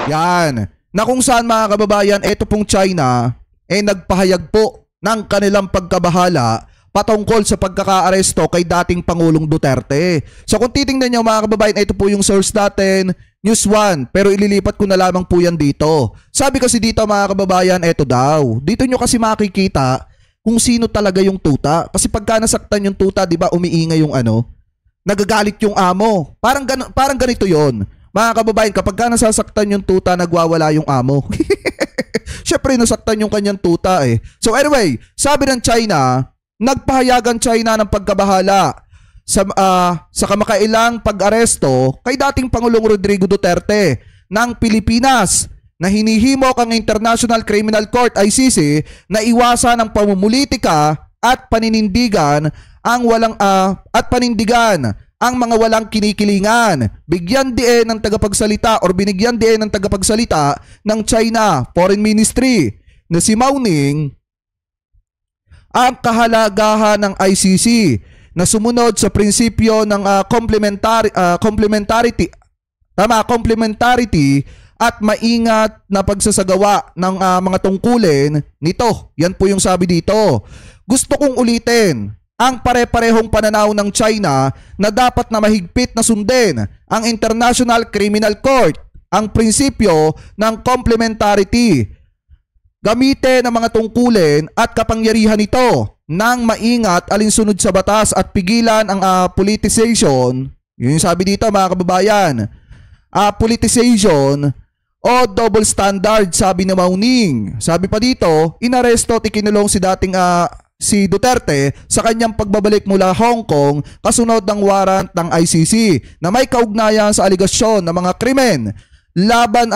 Yan. Na kung saan mga kababayan, eto pong China, nagpahayag po ng kanilang pagkabahala patungkol sa pagkakaaresto kay dating Pangulong Duterte. So kung titingnan nyo mga kababayan, ito po yung source natin, News 1, pero ililipat ko na lamang po yan dito. Sabi kasi dito mga kababayan, eto daw. Dito nyo kasi makikita kung sino talaga yung tuta. Kasi pagka nasaktan yung tuta, di ba umiingay yung nagagalit yung amo. Parang ganito yon. Mga kababayan, kapag ka nasasaktan yung tuta, nagwawala yung amo. Syempre, nasaktan yung kanyang tuta eh. So anyway, sabi ng China, nagpahayagan China ng pagkabahala sa kamakailang pag-aresto kay dating Pangulong Rodrigo Duterte ng Pilipinas na hinihimok ang International Criminal Court ICC na iwasan ang pamumulitika at panindigan ang mga walang kinikilingan. Bigyan diin ng tagapagsalita or binigyan diin ng tagapagsalita ng China Foreign Ministry na si Mao Ning ang kahalagahan ng ICC na sumunod sa prinsipyo ng complementarity at maingat na pagsasagawa ng mga tungkulin nito. Yan po yung sabi dito. Gusto kong ulitin ang pare-parehong pananaw ng China na dapat na mahigpit na sundin ang International Criminal Court, ang prinsipyo ng complementarity. Gamitin ang mga tungkulin at kapangyarihan nito nang maingat alinsunod sa batas at pigilan ang politicization. Yun yung sabi dito mga kababayan. Politicization o double standard, sabi ni Mao Ning. Sabi pa dito, inaresto at ikinulong si Duterte sa kanyang pagbabalik mula Hong Kong kasunod ng warrant ng ICC na may kaugnayan sa aligasyon ng mga krimen laban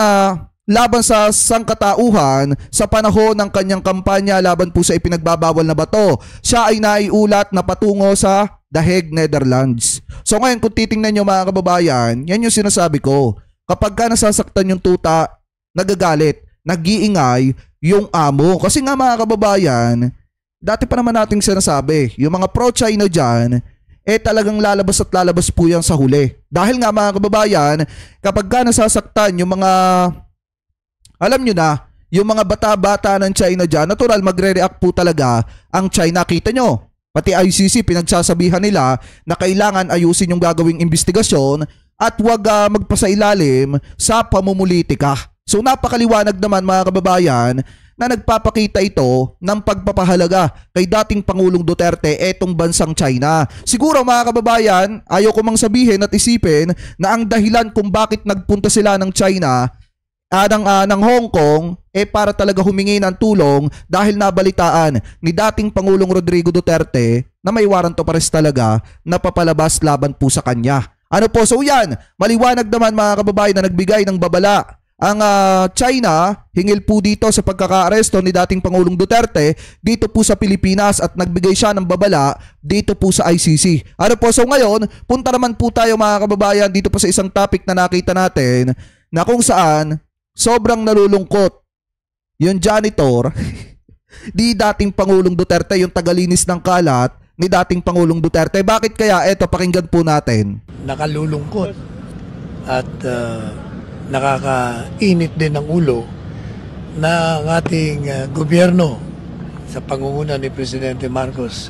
sa sangkatauhan sa panahon ng kanyang kampanya laban po sa ipinagbabawal na bato. Siya ay naiulat na patungo sa The Hague, Netherlands. So ngayon kung titingnan nyo mga kababayan, yan yung sinasabi ko. Kapag ka nasasaktan yung tuta, nagagalit, nag-iingay yung amo. Kasi nga mga kababayan, dati pa naman nating sinasabi, yung mga pro-China dyan, talagang lalabas at lalabas po yan sa huli. Dahil nga mga kababayan, kapag ka nasasaktan yung mga, alam nyo na, yung mga bata-bata ng China dyan, natural magre-react po talaga ang China. Kita nyo, pati ICC pinagsasabihan nila na kailangan ayusin yung gagawing investigasyon at huwag magpasailalim sa pamumulitika. So napakaliwanag naman mga kababayan na nagpapakita ito ng pagpapahalaga kay dating Pangulong Duterte etong bansang China. Siguro mga kababayan, ayaw ko mang sabihin at isipin na ang dahilan kung bakit nagpunta sila ng China ng Hong Kong para talaga humingi ng tulong dahil nabalitaan ni dating Pangulong Rodrigo Duterte na may warrant of arrest talaga na papalabas laban po sa kanya. Ano po, so yan, maliwanag naman mga kababayan na nagbigay ng babala ang China hingil po dito sa pagkakaaresto ni dating Pangulong Duterte dito po sa Pilipinas at nagbigay siya ng babala dito po sa ICC. Ano po, so ngayon, punta naman po tayo mga kababayan dito po sa isang topic na nakita natin na kung saan sobrang nalulungkot yung janitor di dating Pangulong Duterte, yung tagalinis ng kalat ni dating Pangulong Duterte. Bakit kaya? Eto, pakinggan po natin. Nakalulungkot at nakakainit din ng ulo na ang ating gobyerno sa pangunguna ni Presidente Marcos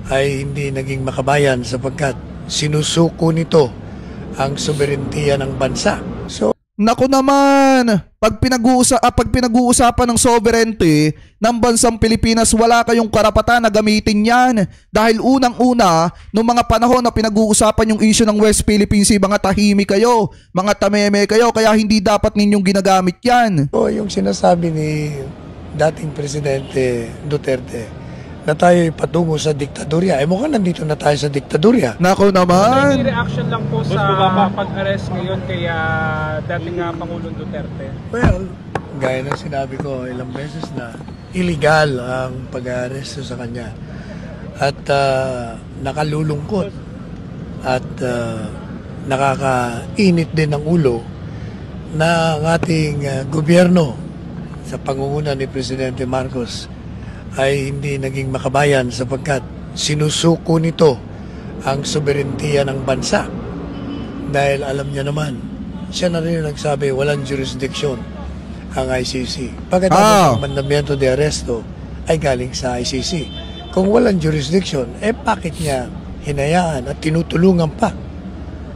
ay hindi naging makabayan sapagkat sinusuko nito ang soberentiya ng bansa. So, naku naman, pag pinag-uusapan ng sovereignty ng bansang Pilipinas, wala kayong karapatan na gamitin yan. Dahil unang-una, nung mga panahon na pinag-uusapan yung issue ng West Philippine Sea, mga tahimik kayo, mga tameme kayo, kaya hindi dapat ninyong ginagamit yan. So, yung sinasabi ni dating Presidente Duterte na tayo'y patungo sa diktadurya. Mukhang nandito na tayo sa diktadurya. Nako naman. May reaction lang po sa pag-arrest ngayon kay dating Pangulong Duterte. Well, gaya ng sinabi ko ilang beses na illegal ang pag-arresto sa kanya. At nakalulungkot at nakakainit din ng ulo na ang ating gobyerno sa pangunguna ni Presidente Marcos ay hindi naging makabayan sapagkat sinusuko nito ang soberentiya ng bansa. Dahil alam niya naman, siya na rin yung nagsabi walang jurisdiction ang ICC. Pagkatapos ang mandamiento de arresto ay galing sa ICC. Kung walang jurisdiction, bakit niya hinayaan at tinutulungan pa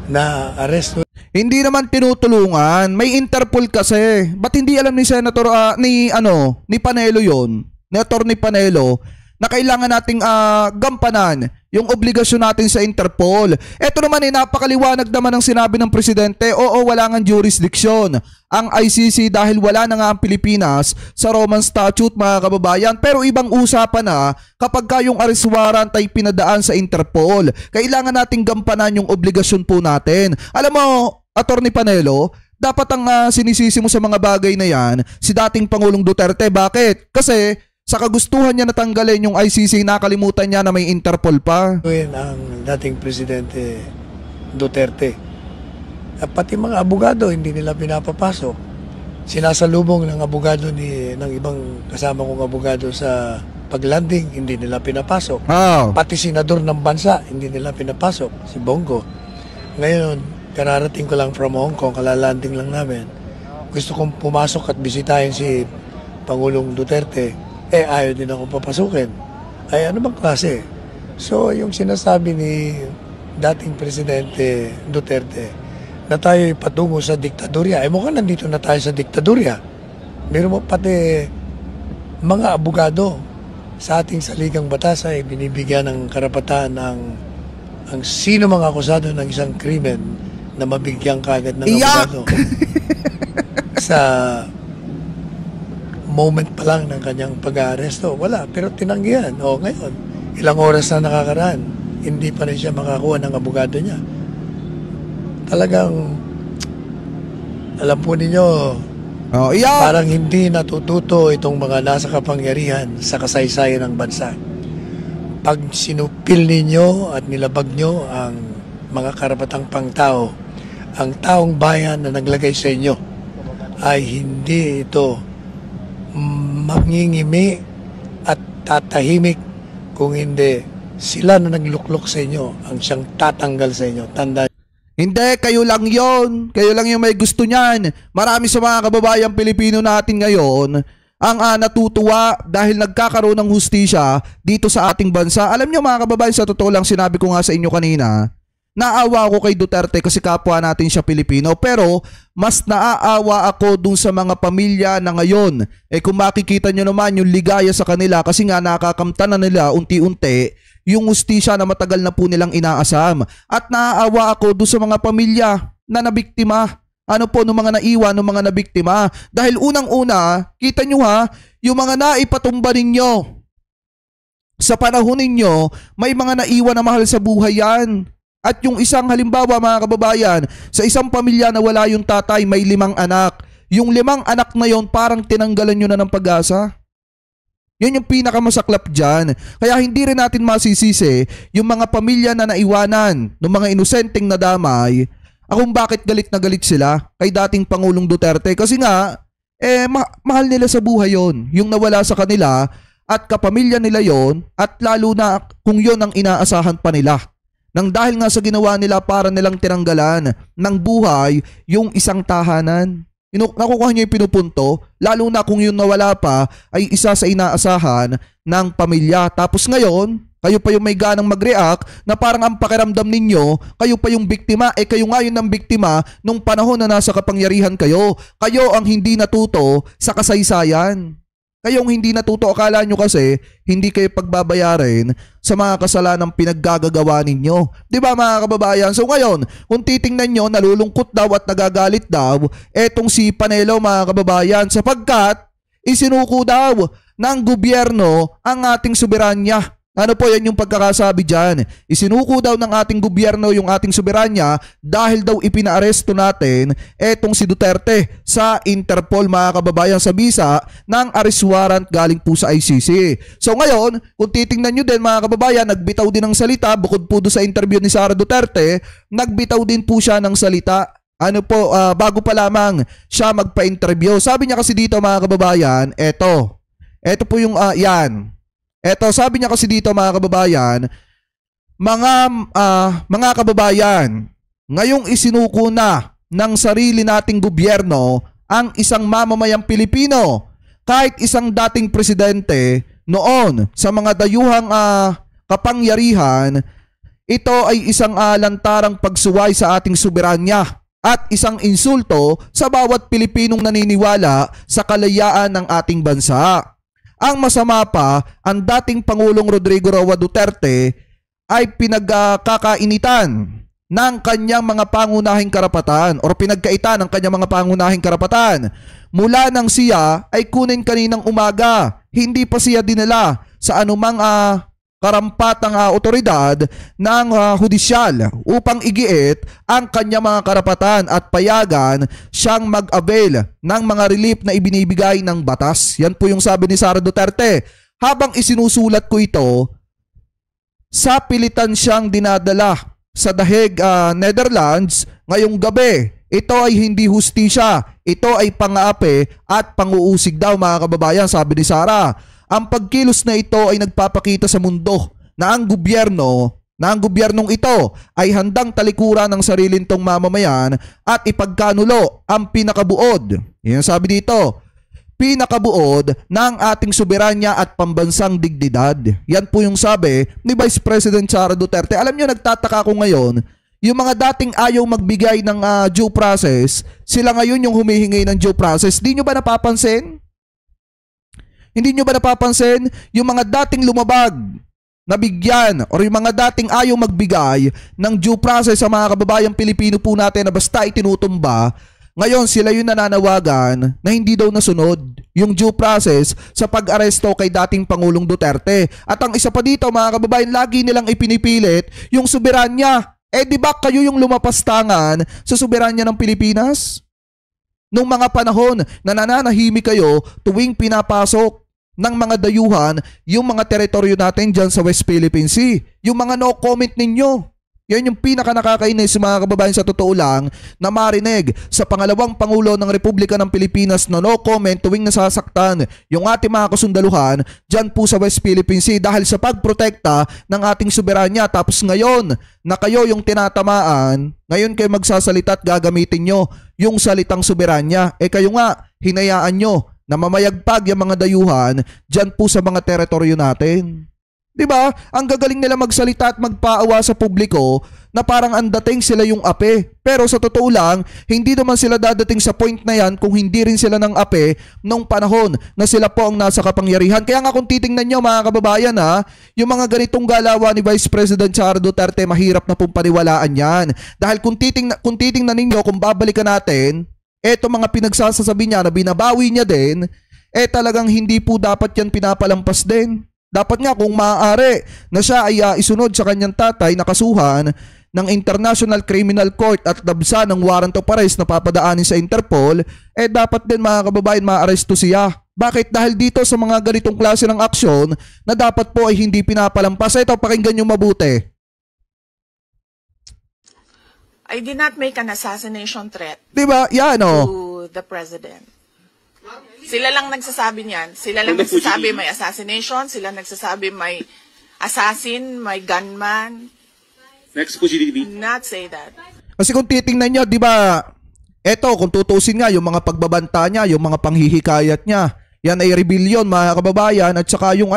na arresto? Hindi naman tinutulungan, may Interpol kasi. Ba't hindi alam ni Senator ni Panelo yon, ni Attorney Panelo, na kailangan nating gampanan yung obligasyon natin sa Interpol. Ito naman napakaliwanag naman ang sinabi ng presidente. Oo, wala nga jurisdiction ang ICC dahil wala na nga ang Pilipinas sa Roman Statute, mga kababayan. Pero ibang usapan na kapag yung arrest warrant ay pinadaan sa Interpol. Kailangan nating gampanan yung obligasyon po natin. Alam mo, Attorney Panelo, dapat ang sinisisi mo sa mga bagay na yan si dating Pangulong Duterte. Bakit? Kasi sa kagustuhan niya natanggalin yung ICC, nakalimutan niya na may Interpol pa. Ang dating Presidente Duterte. At pati mga abogado, hindi nila pinapapasok. Sinasalubong ng abogado ng ibang kasama kong abogado sa paglanding, hindi nila pinapasok. Pati senador ng bansa, hindi nila pinapasok. Si Bongo. Ngayon, kararating ko lang from Hong Kong, kalalanding lang namin. Gusto kong pumasok at bisitahin si Pangulong Duterte. Ayaw din ako papasukin. Ay, ano bang klase? So, yung sinasabi ni dating Presidente Duterte na tayo patungo sa diktadurya, mukhang nandito na tayo sa diktadurya. Meron mo pati mga abogado sa ating saligang batas ay binibigyan ng karapatan ang sino mga akusado ng isang krimen na mabigyan kagad ng abogado. Sa moment pa lang ng kanyang pag-aaresto. Wala, pero tinanggihan. Ngayon, ilang oras na nakakaraan, hindi pa rin siya makakuha ng abogado niya. Talagang, alam po ninyo, parang hindi natututo itong mga nasa kapangyarihan sa kasaysayan ng bansa. Pag sinupil ninyo at nilabag nyo ang mga karapatang pangtao, ang taong bayan na naglagay sa inyo ay hindi ito mangingimi at tatahimik kung hindi sila na nagluklok sa inyo ang siyang tatanggal sa inyo. Tanda. Hindi, kayo lang yon. Kayo lang yung may gusto niyan. Marami sa mga kababayang Pilipino natin ngayon ang natutuwa dahil nagkakaroon ng hustisya dito sa ating bansa. Alam niyo mga kababayan, sa totoo lang, sinabi ko nga sa inyo kanina, naawa ako kay Duterte kasi kapwa natin siya Pilipino, pero mas naaawa ako dun sa mga pamilya na ngayon. Kung makikita nyo naman yung ligaya sa kanila kasi nga nakakamta na nila unti-unti yung hustisya na matagal na po nilang inaasam. At naaawa ako dun sa mga pamilya na nabiktima. Ano po, nung mga naiwan, nung mga nabiktima. Dahil unang-una, kita nyo yung mga naipatumba ninyo. Sa panahon ninyo, may mga naiwan na mahal sa buhay yan. At yung isang halimbawa mga kababayan, sa isang pamilya na wala yung tatay, may 5 anak. Yung 5 anak na yon parang tinanggalan nyo na ng pag-asa. Yun yung pinakamasaklap dyan. Kaya hindi rin natin masisisi yung mga pamilya na naiwanan ng mga inosenteng nadamay. Kung bakit galit na galit sila kay dating Pangulong Duterte. Kasi nga, mahal nila sa buhay yon, yung nawala sa kanila at kapamilya nila yon, at lalo na kung yon ang inaasahan pa nila. Nang dahil nga sa ginawa nila para nilang tinanggalan ng buhay yung isang tahanan. Nakukuha niyo yung pinupunto, lalo na kung yung nawala pa ay isa sa inaasahan ng pamilya. Tapos ngayon, kayo pa yung may ganang mag-react na parang ang pakiramdam ninyo, kayo pa yung biktima, kayo nga yun ang biktima nung panahon na nasa kapangyarihan kayo. Kayo ang hindi natuto sa kasaysayan. Kayong hindi natuto, akala nyo kasi hindi kayo pagbabayarin sa mga kasalanang pinaggagawa ninyo. Di ba mga kababayan? So ngayon, kung titingnan nyo, nalulungkot daw at nagagalit daw etong si Panelo mga kababayan sapagkat isinuko daw ng gobyerno ang ating soberanya. Ano po yan yung pagkakasabi dyan? Isinuko daw ng ating gobyerno yung ating soberanya dahil daw ipinaaresto natin etong si Duterte sa Interpol mga kababayan sa bisa ng arrest warrant galing po sa ICC. So ngayon, kung titingnan nyo din mga kababayan, nagbitaw din ng salita bukod po doon sa interview ni Sara Duterte, nagbitaw din po siya ng salita. Ano po, bago pa lamang siya magpa-interview. Sabi niya kasi dito mga kababayan, eto po yung yan. Eto, sabi niya kasi dito mga kababayan, mga kababayan, ngayong isinuko na ng sarili nating gobyerno ang isang mamamayang Pilipino. Kahit isang dating presidente noon sa mga dayuhang kapangyarihan, ito ay isang lantarang pagsuway sa ating soberanya at isang insulto sa bawat Pilipinong naniniwala sa kalayaan ng ating bansa. Ang masama pa, ang dating Pangulong Rodrigo Roa Duterte ay pinagkakainitan ng kanyang mga pangunahing karapatan o pinagkaitan ng kanyang mga pangunahing karapatan mula nang siya ay kunin kaninang umaga. Hindi pa siya dinala sa anumang karampatang otoridad ng hudisyal upang igiit ang kanyang mga karapatan at payagan siyang mag-avail ng mga relief na ibinibigay ng batas. Yan po yung sabi ni Sara Duterte. Habang isinusulat ko ito, sa pilitan siyang dinadala sa The Hague, Netherlands ngayong gabi. Ito ay hindi hustisya, ito ay pang-aapi at pang-uusig daw mga kababayan, sabi ni Sara. Ang pagkilos na ito ay nagpapakita sa mundo na ang gobyernong ito ay handang talikuran ng sarili nitong mamamayan at ipagkanulo ang pinakabuod. Yan sabi dito, pinakabuod ng ating soberanya at pambansang dignidad. Yan po yung sabi ni Vice President Sara Duterte. Alam nyo, nagtataka ako ngayon, yung mga dating ayaw magbigay ng due process, sila ngayon yung humihingi ng due process. Di nyo ba napapansin? Hindi nyo ba napapansin? Yung mga dating lumabag na bigyan or yung mga dating ayaw magbigay ng due process sa mga kababayang Pilipino po natin na basta itinutumba, ngayon sila yung nananawagan na hindi daw nasunod yung due process sa pag-aresto kay dating Pangulong Duterte. At ang isa pa dito mga kababayan, lagi nilang ipinipilit yung soberanya. Di ba kayo yung lumapastangan sa soberanya ng Pilipinas? Nung mga panahon na nananahimik kayo tuwing pinapasok ng mga dayuhan yung mga teritoryo natin dyan sa West Philippine Sea. Yung mga no comment ninyo. Yan yung pinaka nakakainis mga kababayan sa totoo lang na marinig sa pangalawang Pangulo ng Republika ng Pilipinas na no comment tuwing nasasaktan yung ating mga kasundaluhan dyan po sa West Philippine Sea dahil sa pagprotekta ng ating soberanya. Tapos ngayon na kayo yung tinatamaan, ngayon kayo magsasalita at gagamitin nyo yung salitang soberanya. Kayo nga, hinayaan nyo na mamayagpag yung mga dayuhan dyan po sa mga teritoryo natin. Diba? Ang gagaling nila magsalita at magpaawa sa publiko na parang ang dating sila yung ape. Pero sa totoo lang, hindi naman sila dadating sa point na yan kung hindi rin sila ng ape nung panahon na sila po ang nasa kapangyarihan. Kaya nga kung titingnan nyo mga kababayan yung mga ganitong galawan ni Vice President Sara Duterte, mahirap na pong paniwalaan yan. Dahil kung titingnan ninyo, kung babalikan natin, eto mga pinagsasasabi niya na binabawi niya din, talagang hindi po dapat yan pinapalampas din. Dapat nga kung maaari na siya ay isunod sa kanyang tatay na kasuhan ng International Criminal Court at dabsa ng warrant of arrest na papadaanin sa Interpol, dapat din mga kababayan maaresto siya. Bakit? Dahil dito sa mga ganitong klase ng aksyon na dapat po ay hindi pinapalampas. Ito, pakinggan nyo mabuti. I did not make an assassination threat Diba? Yan to the president. Sila lang nagsasabi niyan. Sila lang nagsasabi may assassination. Sila nagsasabi may assassin, may gunman. Next po, GDB. Not say that. Kasi kung titingnan nyo, di ba, eto, kung tutusin nga, yung mga pagbabanta niya, yung mga panghihikayat niya, yan ay rebellion, mga kababayan, at saka yung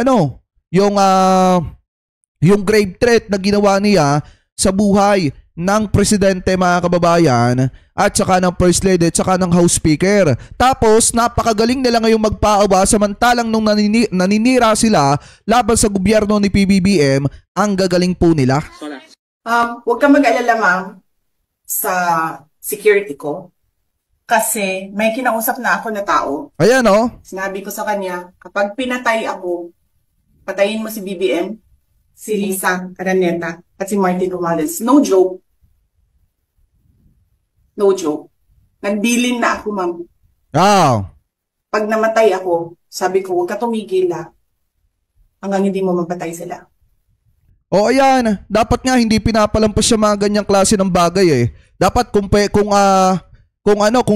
yung grave threat na ginawa niya sa buhay ng presidente mga kababayan at saka ng First Lady at saka ng House Speaker. Tapos napakagaling nila ngayong magpaawa samantalang nung naninira sila laban sa gobyerno ni PBBM, ang gagaling po nila. Huwag kang mag-alala ma'am sa security ko kasi may kinausap na ako na tao. Ayan Sinabi ko sa kanya, kapag pinatay ako, patayin mo si BBM, si Lisa Araneta at si Martin Romales. No joke. No joke. Nagbilin na ako, ma'am. Pag namatay ako, sabi ko, huwag ka tumigil hanggang hindi mo mapatay sila. Ayan. Dapat nga hindi pinapalampas siya mga ganyang klase ng bagay Dapat kung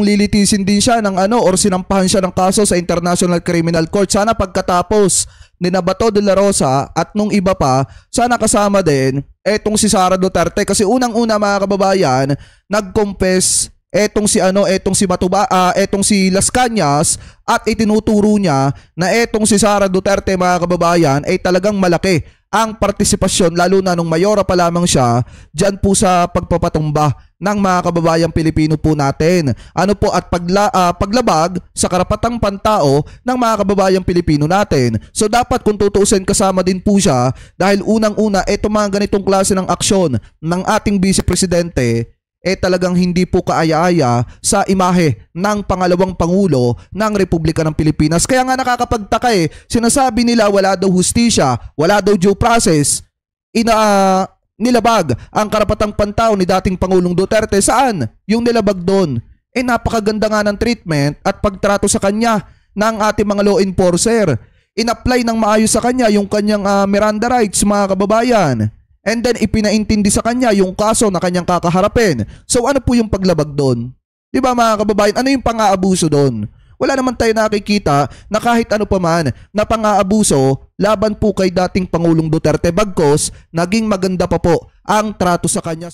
lilitisin din siya ng or sinampahan siya ng kaso sa International Criminal Court, sana pagkatapos ni Bato de la Rosa at nung iba pa, sana kasama din etong si Sara Duterte kasi unang-una mga kababayan, nag-confess etong si Las Cañas at itinuturo niya na etong si Sara Duterte, mga kababayan, ay talagang malaki ang partisipasyon, lalo na nung mayora pa lamang siya dyan po sa pagpapatumba ng mga kababayang Pilipino po natin. Ano po, at paglabag sa karapatang pantao ng mga kababayang Pilipino natin. So dapat kung tutuusin, kasama din po siya, dahil unang-una etong mga ganitong klase ng aksyon ng ating Vice Presidente talagang hindi po kaaya-aya sa imahe ng pangalawang Pangulo ng Republika ng Pilipinas. Kaya nga nakakapagtaka sinasabi nila wala daw hustisya, wala daw due process, nilabag ang karapatang pantao ni dating Pangulong Duterte. Saan yung nilabag doon? Napakaganda nga ng treatment at pagtrato sa kanya ng ating mga law enforcer. In-apply ng maayos sa kanya yung kanyang Miranda rights, mga kababayan. And then ipinaintindi sa kanya yung kaso na kanyang kakaharapin. So ano po yung paglabag doon? 'Di ba, mga kababayan? Ano yung pang-aabuso doon? Wala naman tayo nakikita na kahit ano pa man na pang-aabuso laban po kay dating Pangulong Duterte, bagkos naging maganda pa po ang trato sa kanya.